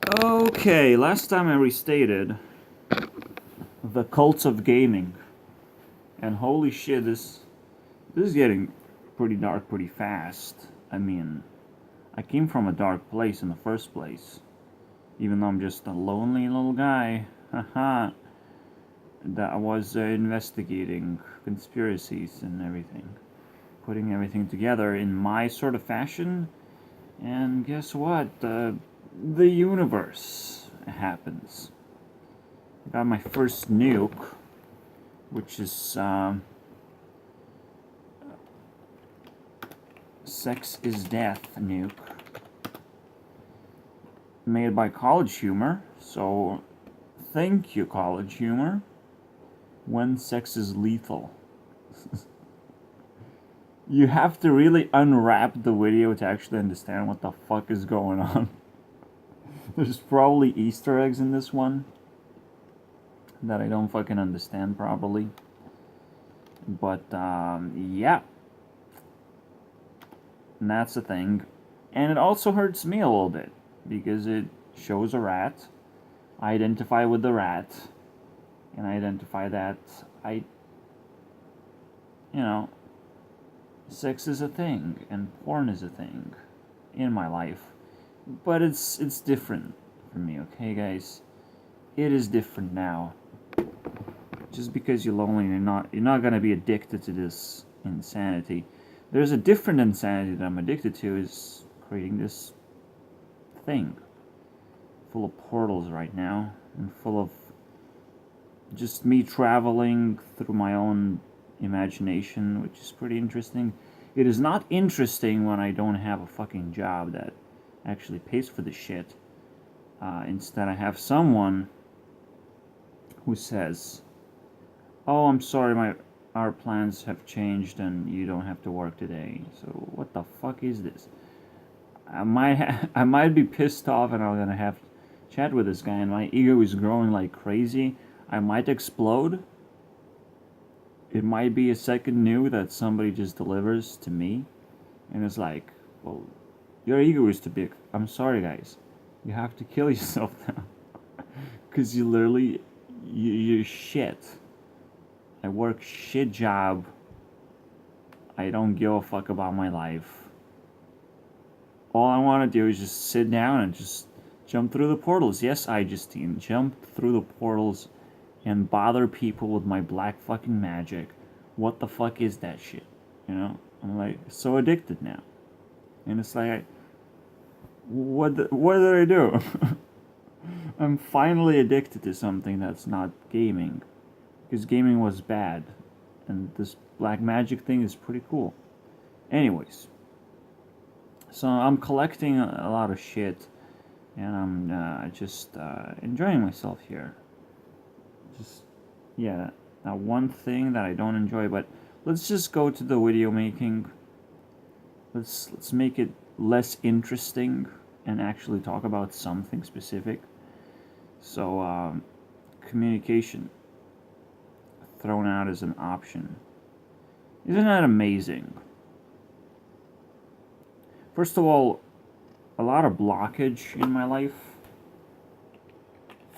Okay, last time I restated the cult of gaming, and holy shit, this is getting pretty dark pretty fast. I mean, I came from a dark place in the first place, even though I'm just a lonely little guy. Haha, that was investigating conspiracies and everything, putting everything together in my sort of fashion. And guess what? The universe happens. I got my first nuke, which is Sex is Death nuke, made by College Humor. So, thank you, College Humor. When sex is lethal. You have to really unwrap the video to actually understand what the fuck is going on. There's probably Easter eggs in this one that I don't fucking understand properly. But, yeah. And that's the thing. And it also hurts me a little bit, because it shows a rat. I identify with the rat. And I identify that sex is a thing, and porn is a thing in my life. But it's different for me, okay, guys? It is different now. Just because you're lonely, you're not gonna be addicted to this insanity. There's a different insanity that I'm addicted to, is creating this thing full of portals right now, and full of just me traveling through my own imagination, which is pretty interesting. It is not interesting when I don't have a fucking job that actually pays for the shit. Instead, I have someone who says, "Oh, I'm sorry, our plans have changed and you don't have to work today." So what the fuck is this? I might be pissed off, and I'm gonna have to chat with this guy, and my ego is growing like crazy. I might explode. It might be a second new that somebody just delivers to me, and it's like, well, your ego is too big. I'm sorry, guys. You have to kill yourself now, because you literally, you're shit. I work shit job. I don't give a fuck about my life. All I want to do is just sit down and just jump through the portals. Yes, I, Justine, jump through the portals and bother people with my black fucking magic. What the fuck is that shit? You know? I'm like so addicted now. And it's like, what did I do? I'm finally addicted to something that's not gaming. Because gaming was bad. And this black magic thing is pretty cool. Anyways. So I'm collecting a lot of shit. And I'm just enjoying myself here. Just, yeah, that one thing that I don't enjoy. But let's just go to the video making. Let's make it less interesting and actually talk about something specific. So, communication thrown out as an option. Isn't that amazing? First of all, a lot of blockage in my life.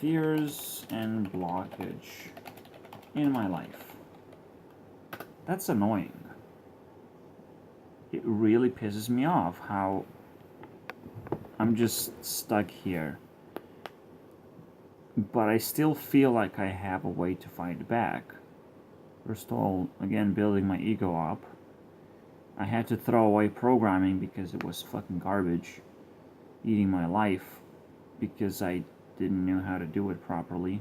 Fears and blockage in my life. That's annoying. It really pisses me off how I'm just stuck here. But I still feel like I have a way to fight back. First of all, again, building my ego up. I had to throw away programming because it was fucking garbage. Eating my life because I didn't know how to do it properly.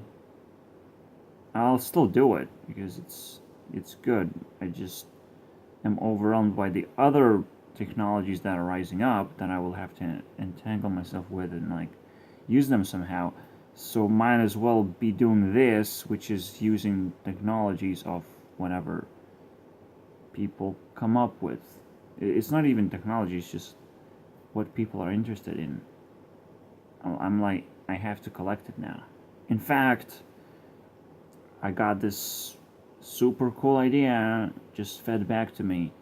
I'll still do it because it's good. I just am overwhelmed by the other technologies that are rising up that I will have to entangle myself with and like use them somehow. So might as well be doing this, which is using technologies of whatever people come up with. It's not even technology, it's just what people are interested in. I'm like, I have to collect it now. In fact, I got this super cool idea just fed back to me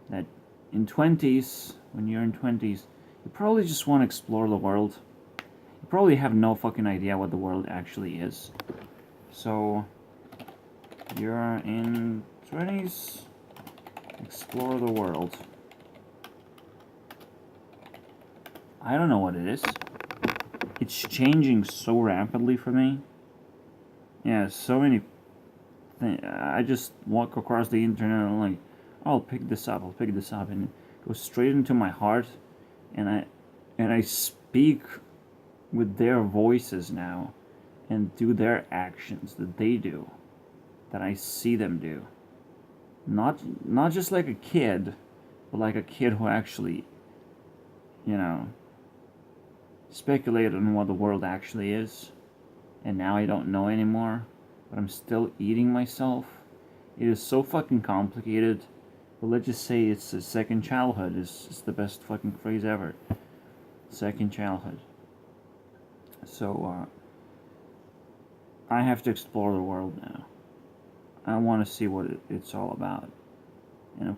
that in 20s, when you're in 20s, you probably just want to explore the world. You probably have no fucking idea what the world actually is. So, you're in 20s, explore the world. I don't know what it is. It's changing so rapidly for me. Yeah, so many things. I just walk across the internet and I'm like, oh, I'll pick this up, and it goes straight into my heart, and I speak with their voices now, and do their actions that they do, that I see them do. Not just like a kid, but like a kid who actually, you know, speculated on what the world actually is, and now I don't know anymore, but I'm still eating myself. It is so fucking complicated, but let's just say it's a second childhood is the best fucking phrase ever. Second childhood. So, I have to explore the world now. I want to see what it's all about. And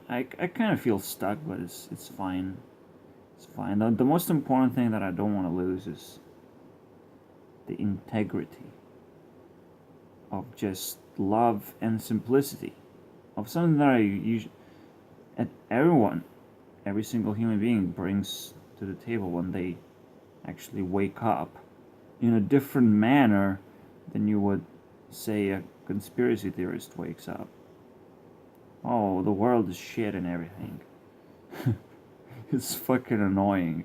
I kind of feel stuck, but it's fine. It's fine. The most important thing that I don't want to lose is the integrity of just love and simplicity of something that I usually, every single human being brings to the table when they actually wake up in a different manner than you would say a conspiracy theorist wakes up. Oh, the world is shit and everything. It's fucking annoying.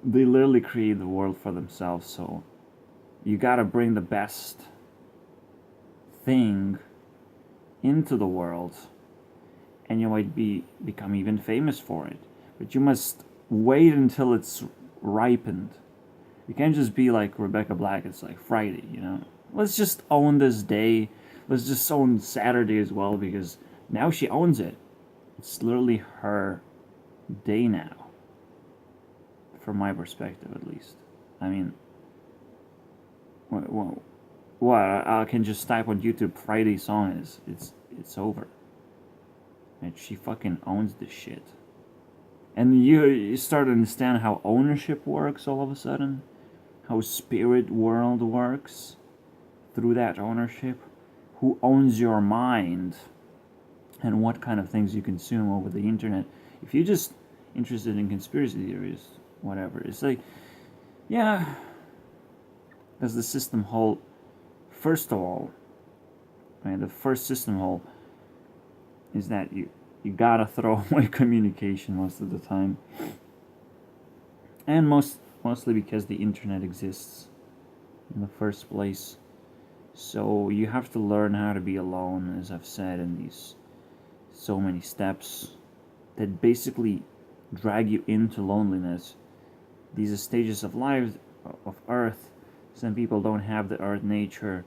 They literally create the world for themselves, so you gotta bring the best thing into the world, and you might become even famous for it. But you must wait until it's ripened. You can't just be like Rebecca Black. It's like Friday, you know. Let's just own this day. Let's just own Saturday as well, because now she owns it. It's literally her day now, from my perspective at least. I mean, what I can just type on YouTube Friday song is it's over. And she fucking owns this shit. And you start to understand how ownership works all of a sudden, how spirit world works through that ownership, who owns your mind, and what kind of things you consume over the internet. If you're just interested in conspiracy theories, whatever, it's like, yeah, does the system hold? First of all, right, the first system hole is that you gotta throw away communication most of the time, and mostly because the internet exists in the first place. So you have to learn how to be alone, as I've said, in these so many steps that basically drag you into loneliness. These are stages of life, of Earth. Some people don't have the Earth nature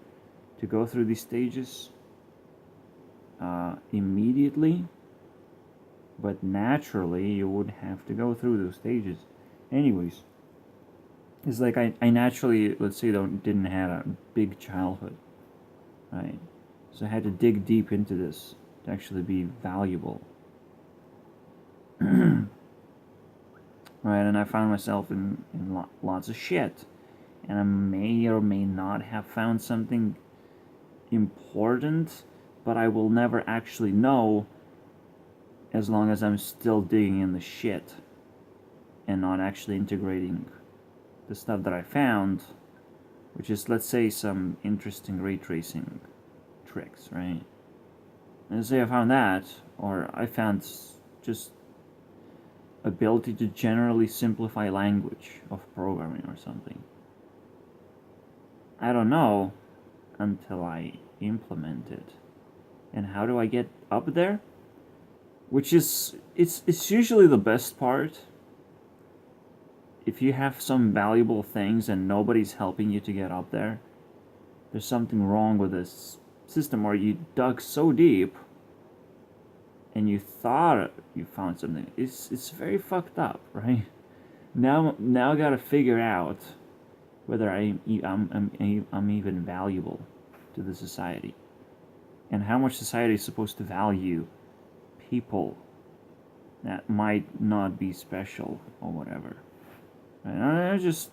to go through these stages immediately, but naturally you would have to go through those stages anyways. It's like I naturally, let's say, didn't have a big childhood, right? So I had to dig deep into this to actually be valuable. Right, and I found myself in lots of shit, and I may or may not have found something important, but I will never actually know as long as I'm still digging in the shit and not actually integrating the stuff that I found, which is, let's say, some interesting ray tracing tricks, right? Let's say I found that, or I found just ability to generally simplify language of programming or something. I don't know until I implement it. And how do I get up there? Which is, it's usually the best part. If you have some valuable things and nobody's helping you to get up there, there's something wrong with this system, or you dug so deep and you thought you found something. It's very fucked up, right? Now I gotta figure out whether I'm even valuable to the society, and how much society is supposed to value people that might not be special or whatever. And I just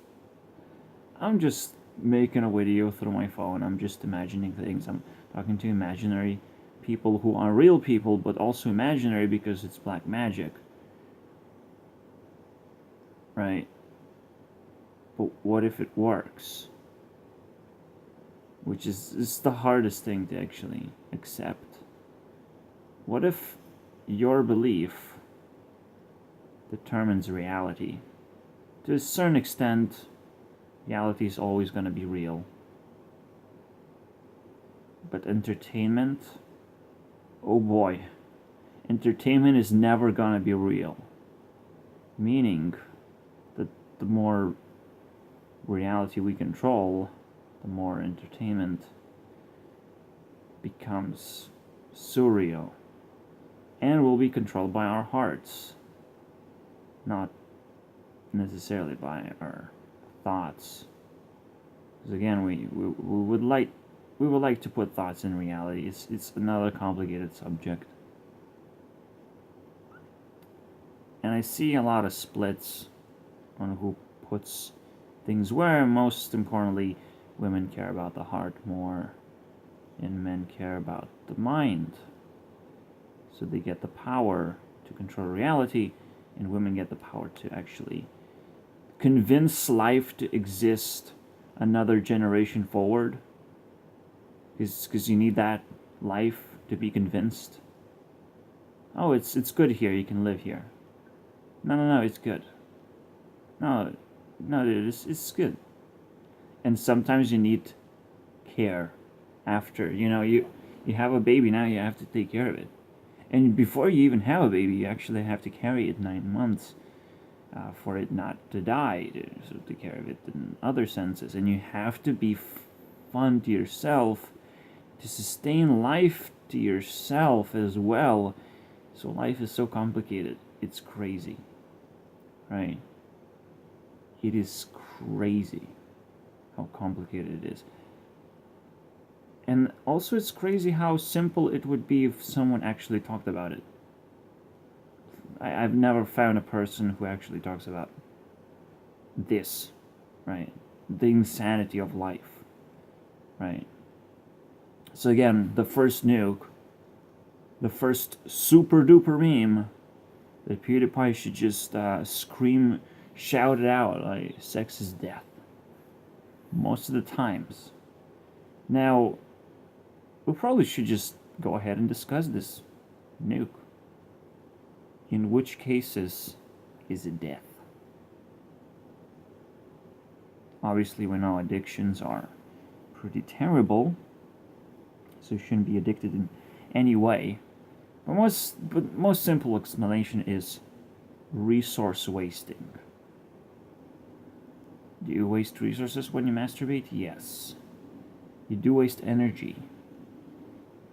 I'm just making a video through my phone. I'm just imagining things. I'm talking to imaginary people who are real people, but also imaginary because it's black magic. Right? But what if it works? Which is the hardest thing to actually accept. What if your belief determines reality? To a certain extent, reality is always going to be real. But entertainment, oh boy, entertainment is never going to be real. Meaning that the more reality we control, the more entertainment becomes surreal and will be controlled by our hearts, not necessarily by our thoughts. Because again, we would like to put thoughts in reality. It's another complicated subject, and I see a lot of splits on who puts things where. Most importantly, women care about the heart more, and men care about the mind. So they get the power to control reality, and women get the power to actually convince life to exist another generation forward. Because you need that life to be convinced. Oh, it's good here, you can live here. No, it's good. No, dude, it's good. And sometimes you need care after. You have a baby, now you have to take care of it. And before you even have a baby, you actually have to carry it 9 months for it not to die, to take care of it in other senses. And you have to be fun to yourself, to sustain life to yourself as well. So life is so complicated. It's crazy. Right? It is crazy how complicated it is. And also it's crazy how simple it would be if someone actually talked about it. I've never found a person who actually talks about this, right? The insanity of life, right? So again, the first nuke, the first super duper meme that PewDiePie should just shout it out, like, sex is death. Most of the times. Now, we probably should just go ahead and discuss this nuke. In which cases is it death? Obviously, we know addictions are pretty terrible, so you shouldn't be addicted in any way. But most simple explanation is resource wasting. Do you waste resources when you masturbate? Yes. You do waste energy.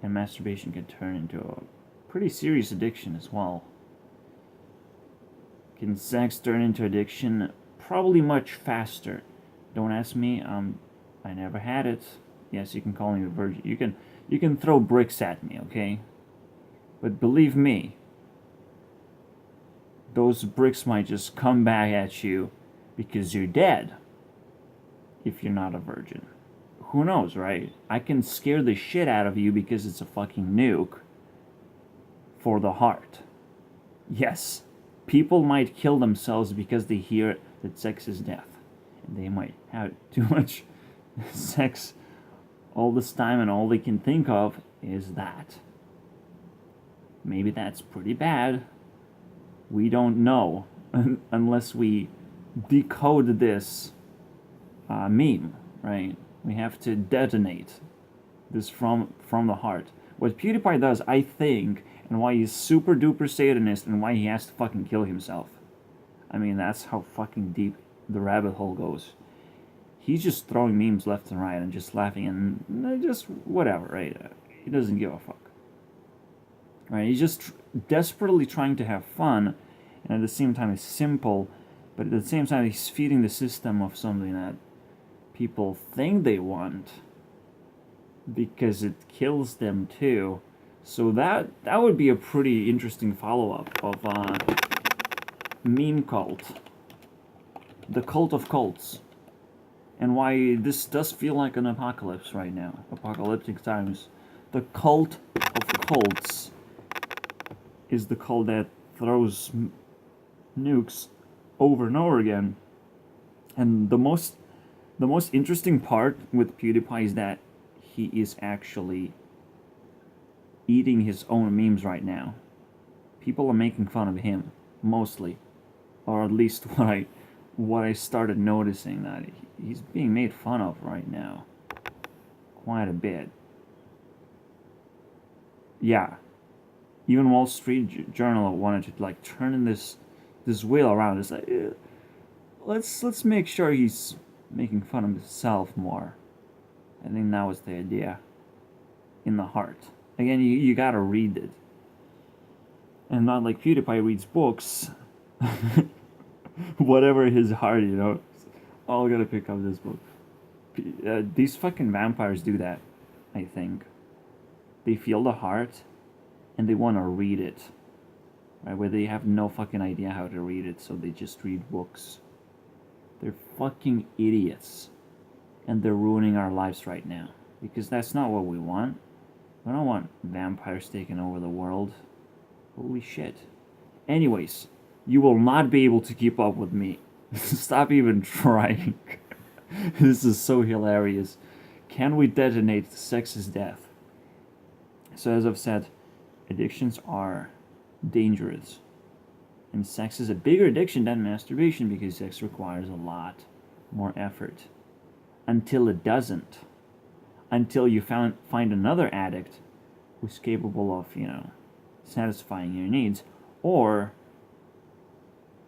And masturbation can turn into a pretty serious addiction as well. Can sex turn into addiction? Probably much faster. Don't ask me. I never had it. Yes, you can call me a virgin. You can throw bricks at me, okay? But believe me, those bricks might just come back at you because you're dead if you're not a virgin. Who knows, right? I can scare the shit out of you because it's a fucking nuke for the heart. Yes, people might kill themselves because they hear that sex is death. And they might have too much sex all this time and all they can think of is that. Maybe that's pretty bad. We don't know unless we decode this meme, right? We have to detonate this from the heart. What PewDiePie does, I think, and why he's super duper Satanist and why he has to fucking kill himself. I mean, that's how fucking deep the rabbit hole goes. He's just throwing memes left and right and just laughing and just whatever, right? He doesn't give a fuck. Right? He's just desperately trying to have fun, and at the same time it's simple, but at the same time he's feeding the system of something that people think they want because it kills them too. So that would be a pretty interesting follow-up of meme cult. The cult of cults. and why this does feel like an apocalypse right now. Apocalyptic times. The cult of cults is the cult that throws nukes over and over again. And the most interesting part with PewDiePie is that he is actually eating his own memes right now. People are making fun of him, mostly. Or at least what I started noticing, that he's being made fun of right now. Quite a bit. Yeah. Even Wall Street Journal wanted to like turn this wheel around. It's like, let's make sure he's making fun of himself more. I think that was the idea. In the heart. Again, you gotta read it. And not like PewDiePie reads books. Whatever his heart, you know. Oh, I gotta pick up this book. These fucking vampires do that, I think. They feel the heart, and they want to read it. Right? Where they have no fucking idea how to read it, so they just read books. They're fucking idiots. And they're ruining our lives right now. Because that's not what we want. We don't want vampires taking over the world. Holy shit. Anyways, you will not be able to keep up with me. Stop even trying. This is so hilarious. Can we detonate sex is death? So as I've said, addictions are dangerous. And sex is a bigger addiction than masturbation because sex requires a lot more effort. Until it doesn't. Until you find another addict who's capable of, satisfying your needs. Or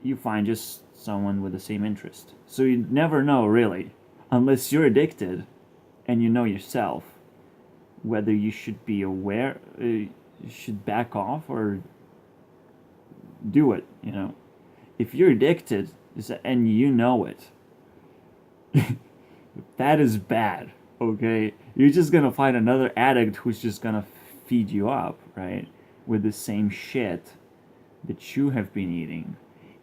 you find just someone with the same interest. So you never know, really, unless you're addicted and you know yourself, whether you should be aware, you should back off or do it, If you're addicted and you know it, that is bad, okay? You're just gonna find another addict who's just gonna feed you up, right? With the same shit that you have been eating.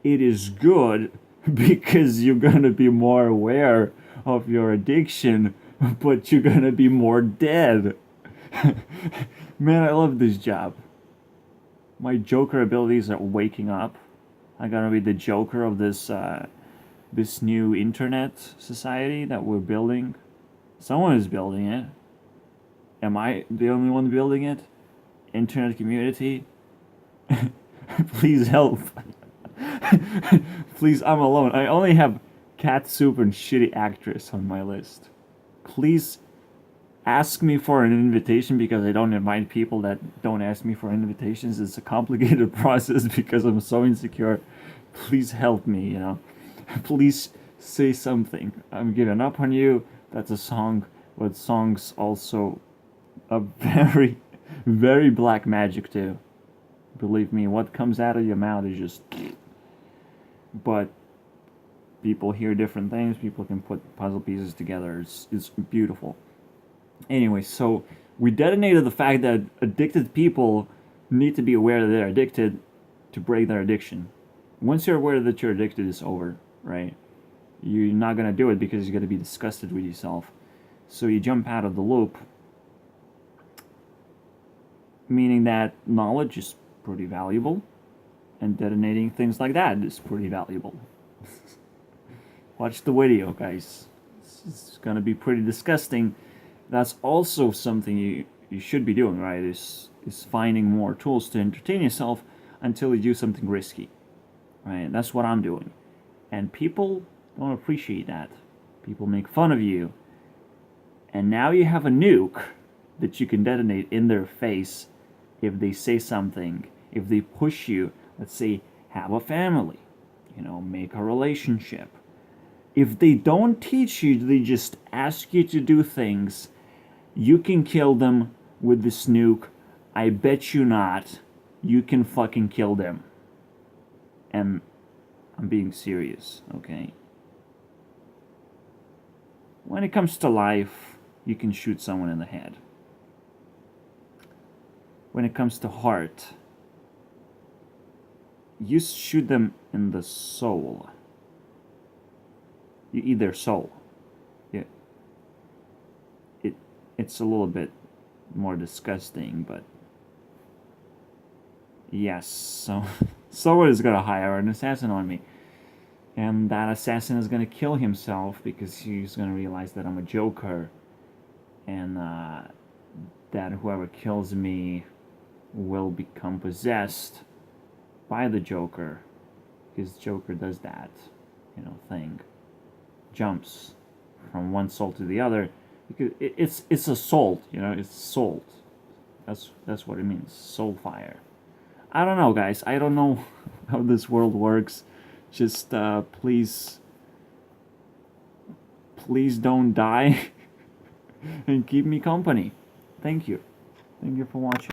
It is good because you're gonna be more aware of your addiction, but you're gonna be more dead. Man, I love this job. My Joker abilities are waking up. I'm gonna be the Joker of this this new internet society that we're building. Someone is building it. Am I the only one building it? Internet community? Please help. Please, I'm alone. I only have cat soup and shitty actress on my list. Please ask me for an invitation because I don't invite people that don't ask me for invitations. It's a complicated process because I'm so insecure. Please help me, Please say something. I'm giving up on you. That's a song, but songs also a very, very black magic too. Believe me, what comes out of your mouth is just... But people hear different things. People can put puzzle pieces together. It's beautiful. Anyway, so we detonated the fact that addicted people need to be aware that they're addicted to break their addiction. Once you're aware that you're addicted, it's over, right? You're not going to do it because you're going to be disgusted with yourself. So you jump out of the loop, meaning that knowledge is pretty valuable, and detonating things like that is pretty valuable. Watch the video, guys. It's going to be pretty disgusting. That's also something you should be doing, right? Is finding more tools to entertain yourself until you do something risky, right? That's what I'm doing. And people don't appreciate that. People make fun of you. And now you have a nuke that you can detonate in their face if they say something, if they push you, let's say, have a family, make a relationship. If they don't teach you, they just ask you to do things, you can kill them with this nuke. I bet you not. You can fucking kill them. And I'm being serious, okay? When it comes to life, you can shoot someone in the head. When it comes to heart, you shoot them in the soul. You eat their soul. it, it's a little bit more disgusting, but yes, so someone is gonna hire an assassin on me. And that assassin is gonna kill himself because he's gonna realize that I'm a Joker, and that whoever kills me will become possessed by the Joker, because Joker does that, thing. Jumps from one soul to the other, because it's a salt, it's salt. That's what it means, soul fire. I don't know, guys. I don't know how this world works. Just please don't die and keep me company. Thank you for watching.